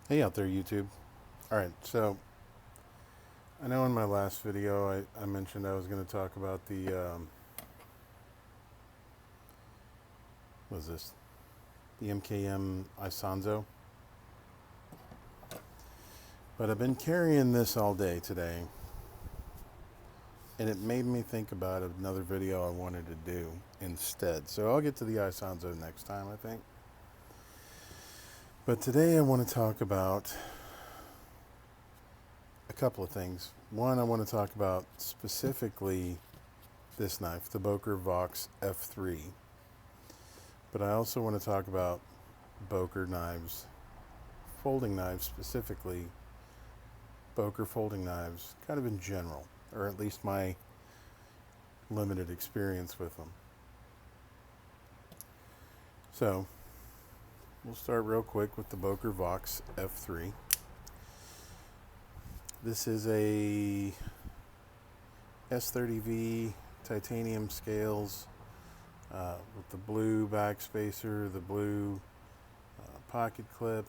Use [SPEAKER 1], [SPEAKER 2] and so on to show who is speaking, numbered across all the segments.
[SPEAKER 1] Hey out there, YouTube. Alright, so I know in my last video I mentioned I was going to talk about what is this? The MKM Isanzo. But I've been carrying this all day today, and it made me think about another video I wanted to do instead. So I'll get to the Isanzo next time, I think. But today I want to talk about a couple of things. One, I want to talk about specifically this knife, the Boker Vox F3. But I also want to talk about Boker knives, folding knives specifically, Boker folding knives, kind of in general, or at least my limited experience with them. So, we'll start real quick with the Boker Vox F3. This is a S30V titanium scales with the blue backspacer, the blue pocket clip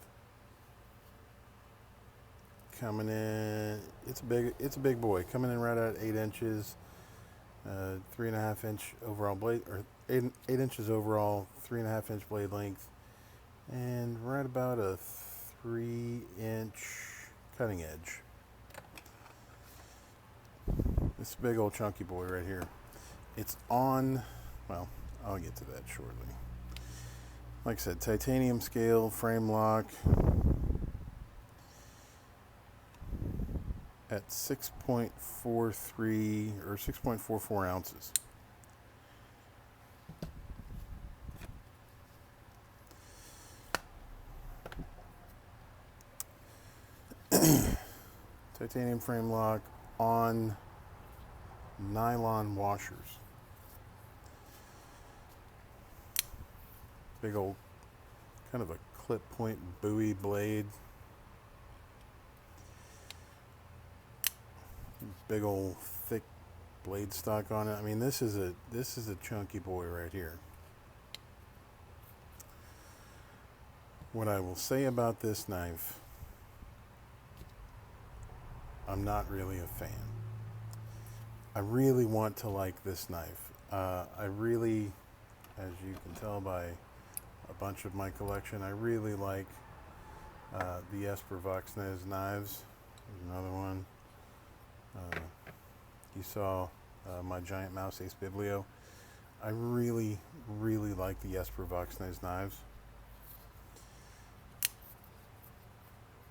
[SPEAKER 1] coming in. It's a big boy, coming in right at 8 inches, 3.5 inch overall blade, or 8 inches overall, 3.5 inch blade length, and right about a 3-inch cutting edge. This big old chunky boy right here. It's on, well, I'll get to that shortly. Like I said, titanium scale, frame lock at 6.43 or 6.44 ounces. Titanium frame lock on nylon washers. Big old kind of a clip point buoy blade. Big old thick blade stock on it. I mean, this is a chunky boy right here. What I will say about this knife, I'm not really a fan. I really want to like this knife. I really, as you can tell by a bunch of my collection, I really like the Boker Vox knives. There's another one. You saw my giant mouse Ace Biblio. I really, really like the Boker Vox knives.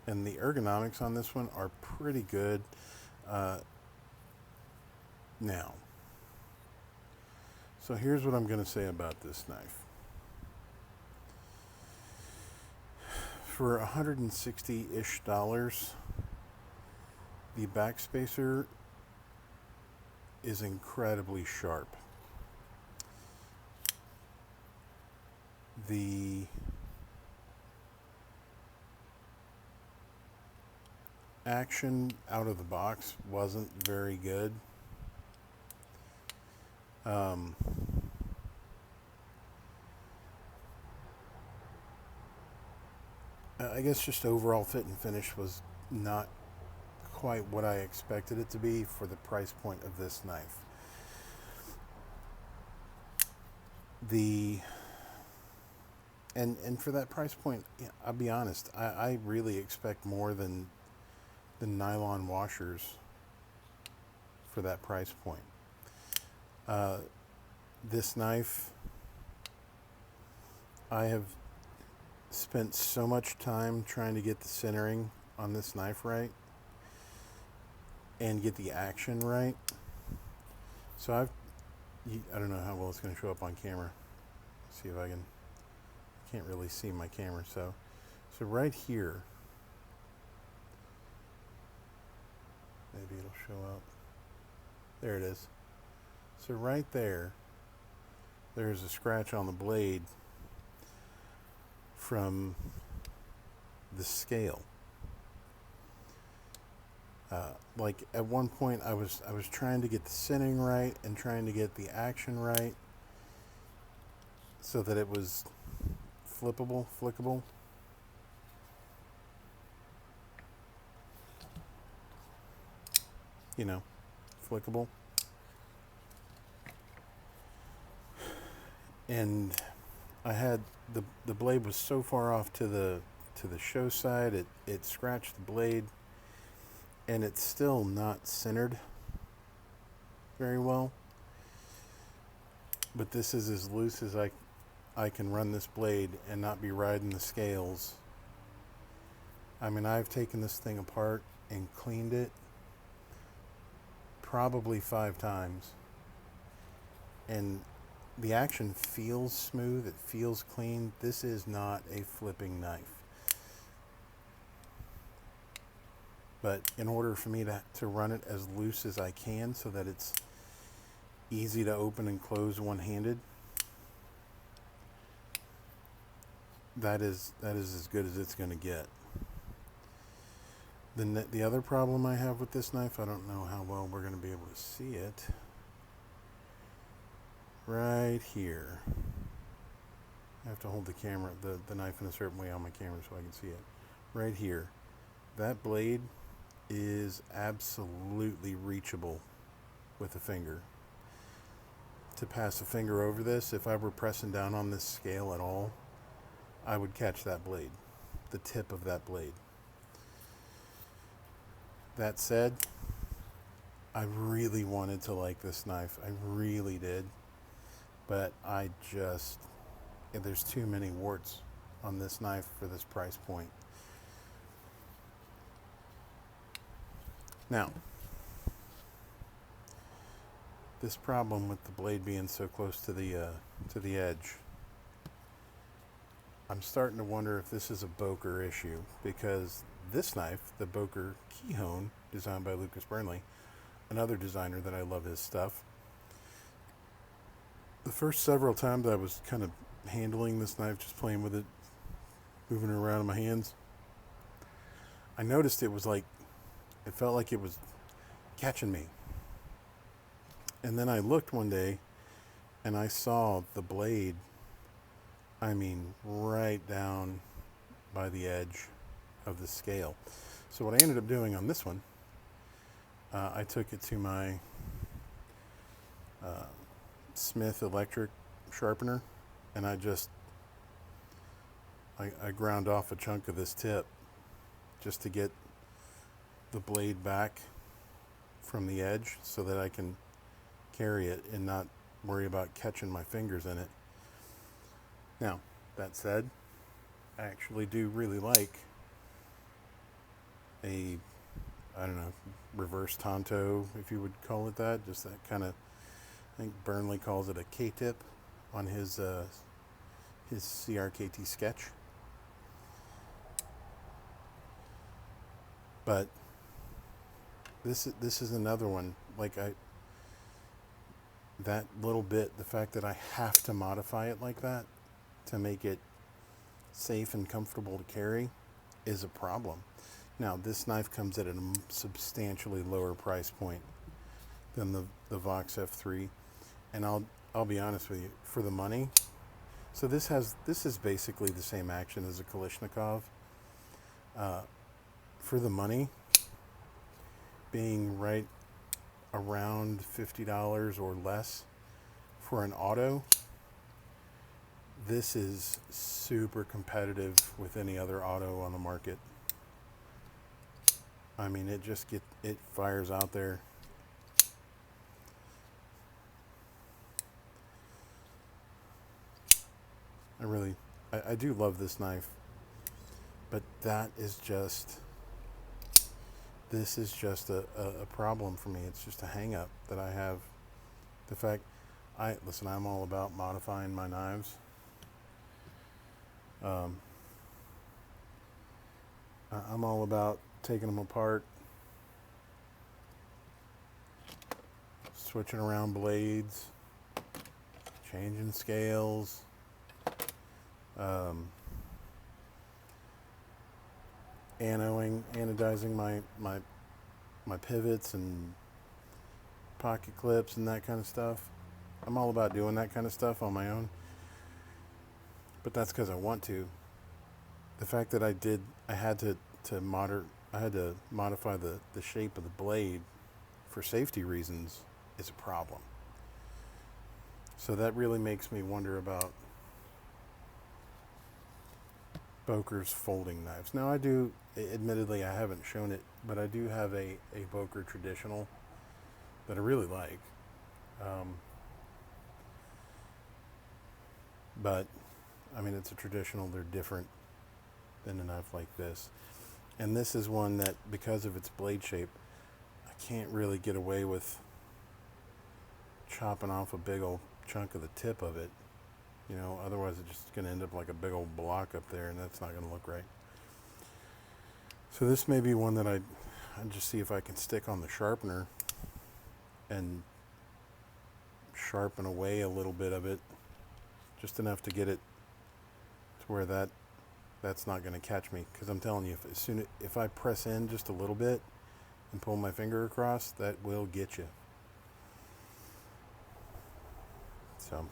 [SPEAKER 1] And the ergonomics on this one are pretty good. Now, so here's what I'm going to say about this knife. For $160-ish, the backspacer is incredibly sharp. The action out of the box wasn't very good. I guess just overall fit and finish was not quite what I expected it to be for the price point of this knife. And for that price point, I'll be honest, I really expect more than the nylon washers for that price point. This knife, I have spent so much time trying to get the centering on this knife right and get the action right. So I don't know how well it's going to show up on camera. Let's see if I can't really see my camera. So right here, maybe it'll show up. There it is. So right there's a scratch on the blade from the scale. Like at one point I was trying to get the centering right and trying to get the action right so that it was flickable. you know, flickable. And I had the blade was so far off to the show side, it scratched the blade, and it's still not centered very well. But this is as loose as I can run this blade and not be riding the scales. I mean, I've taken this thing apart and cleaned it probably 5 times, and the action feels smooth, it feels clean. This is not a flipping knife. But in order for me to run it as loose as I can so that it's easy to open and close one-handed, that is as good as it's going to get. The other problem I have with this knife, I don't know how well we're going to be able to see it. Right here. I have to hold the camera, the knife in a certain way on my camera so I can see it. Right here. That blade is absolutely reachable with a finger. To pass a finger over this, if I were pressing down on this scale at all, I would catch that blade, the tip of that blade. That said, I really wanted to like this knife. I really did. But there's too many warts on this knife for this price point. Now, this problem with the blade being so close to the edge, I'm starting to wonder if this is a Boker issue, because this knife, the Boker Keyhone, designed by Lucas Burnley, another designer that I love his stuff. The first several times I was kind of handling this knife, just playing with it, moving it around in my hands, I noticed it felt like it was catching me. And then I looked one day and I saw the blade, I mean, right down by the edge of the scale. So what I ended up doing on this one, I took it to my Smith electric sharpener, and I ground off a chunk of this tip just to get the blade back from the edge so that I can carry it and not worry about catching my fingers in it. Now, that said, I actually do really like a, I don't know, reverse Tonto, if you would call it that, just that kind of, I think Burnley calls it a K-tip on his CRKT sketch. But this is another one, that little bit, the fact that I have to modify it like that to make it safe and comfortable to carry is a problem. Now, this knife comes at a substantially lower price point than the Vox F3, and I'll be honest with you, for the money. So this is basically the same action as a Kalashnikov. For the money, being right around $50 or less for an auto, this is super competitive with any other auto on the market. I mean, it fires out there. I do love this knife, but this is just a problem for me. It's just a hang up that I have. The fact, I'm all about modifying my knives. I'm all about taking them apart, switching around blades, changing scales, anodizing my pivots and pocket clips and that kind of stuff. I'm all about doing that kind of stuff on my own, but that's because I want to. The fact that I had to modify the shape of the blade for safety reasons, is a problem. So that really makes me wonder about Boker's folding knives. Now admittedly I haven't shown it, but I do have a Boker traditional that I really like. But, I mean, it's a traditional, they're different than a knife like this. And this is one that, because of its blade shape, I can't really get away with chopping off a big old chunk of the tip of it. You know, otherwise it's just going to end up like a big old block up there, and that's not going to look right. So this may be one that I'd just see if I can stick on the sharpener and sharpen away a little bit of it, just enough to get it to where that's not going to catch me. Because I'm telling you, if I press in just a little bit and pull my finger across, that will get you. So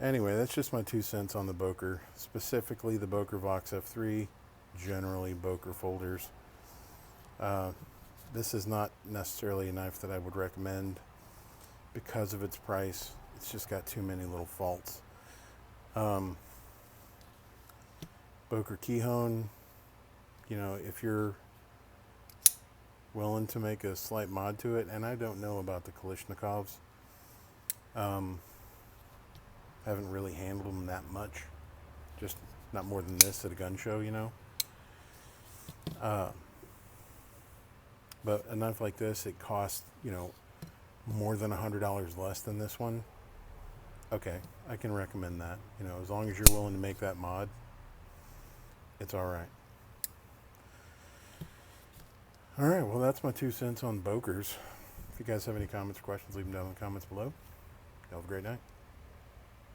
[SPEAKER 1] anyway, that's just my 2 cents on the Boker, specifically the Boker Vox F3, generally Boker folders. This is not necessarily a knife that I would recommend because of its price. It's just got too many little faults. Boker Keyhone, you know, if you're willing to make a slight mod to it, and I don't know about the Kalashnikovs. Haven't really handled them that much, just not more than this at a gun show, you know. But a knife like this, it costs, you know, more than $100 less than this one. Okay, I can recommend that. You know, as long as you're willing to make that mod, it's all right. All right, well, that's my 2 cents on Bokers. If you guys have any comments or questions, leave them down in the comments below. Have a great night.